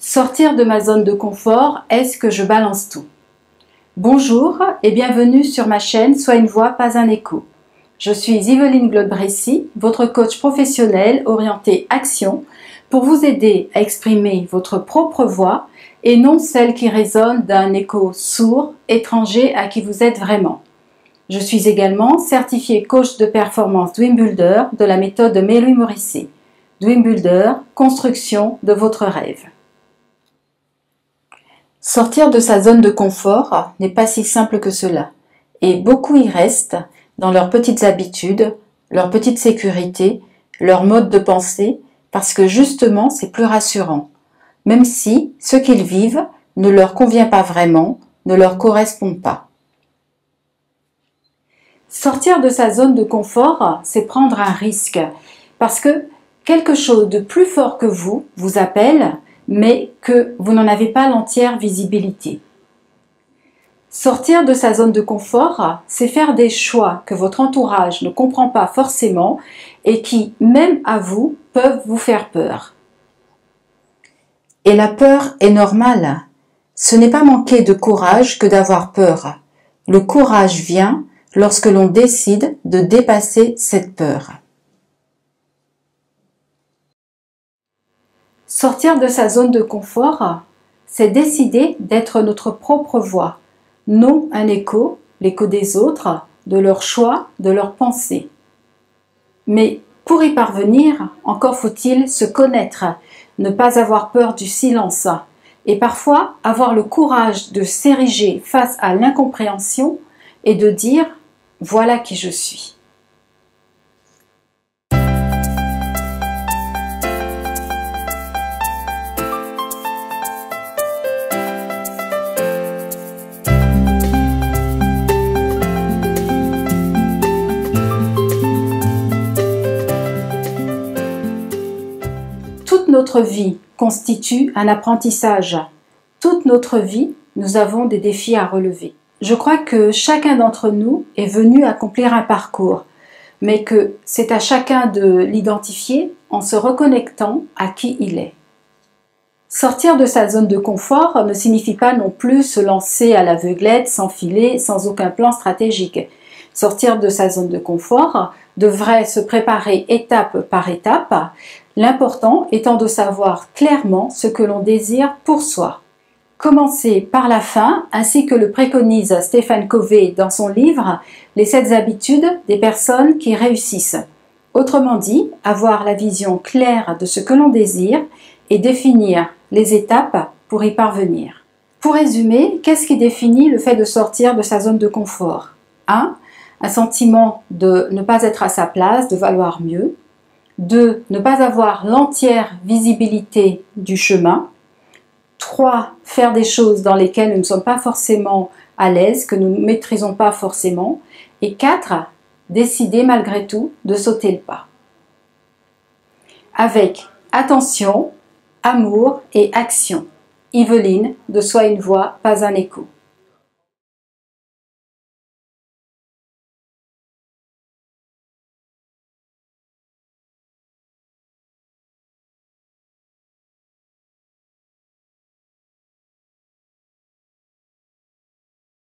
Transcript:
Sortir de ma zone de confort, est-ce que je balance tout? Bonjour et bienvenue sur ma chaîne Sois une voix, pas un écho. Je suis Yveline Glod-Bressy, votre coach professionnel orienté action pour vous aider à exprimer votre propre voix et non celle qui résonne d'un écho sourd, étranger à qui vous êtes vraiment. Je suis également certifiée coach de performance Dream Builder de la méthode de Mary Morrissey. Dream Builder, construction de votre rêve. Sortir de sa zone de confort n'est pas si simple que cela, et beaucoup y restent dans leurs petites habitudes, leur petite sécurité, leur mode de pensée, parce que justement c'est plus rassurant, même si ce qu'ils vivent ne leur convient pas vraiment, ne leur correspond pas. Sortir de sa zone de confort, c'est prendre un risque, parce que quelque chose de plus fort que vous appelle, mais que vous n'en avez pas l'entière visibilité. Sortir de sa zone de confort, c'est faire des choix que votre entourage ne comprend pas forcément et qui, même à vous, peuvent vous faire peur. Et la peur est normale. Ce n'est pas manquer de courage que d'avoir peur. Le courage vient lorsque l'on décide de dépasser cette peur. Sortir de sa zone de confort, c'est décider d'être notre propre voix, non un écho, l'écho des autres, de leurs choix, de leurs pensées. Mais pour y parvenir, encore faut-il se connaître, ne pas avoir peur du silence et parfois avoir le courage de s'ériger face à l'incompréhension et de dire « voilà qui je suis ». Toute notre vie constitue un apprentissage. Toute notre vie, nous avons des défis à relever. Je crois que chacun d'entre nous est venu accomplir un parcours, mais que c'est à chacun de l'identifier en se reconnectant à qui il est. Sortir de sa zone de confort ne signifie pas non plus se lancer à l'aveuglette, sans filet, sans aucun plan stratégique. Sortir de sa zone de confort devrait se préparer étape par étape, l'important étant de savoir clairement ce que l'on désire pour soi. Commencer par la fin, ainsi que le préconise Stephen Covey dans son livre « Les 7 habitudes des personnes qui réussissent ». Autrement dit, avoir la vision claire de ce que l'on désire et définir les étapes pour y parvenir. Pour résumer, qu'est-ce qui définit le fait de sortir de sa zone de confort? 1. Un sentiment de ne pas être à sa place, de valoir mieux. 2. Ne pas avoir l'entière visibilité du chemin. 3. Faire des choses dans lesquelles nous ne sommes pas forcément à l'aise, que nous ne maîtrisons pas forcément. Et 4. Décider malgré tout de sauter le pas. Avec attention, amour et action. Yveline de Sois une voix, pas un écho.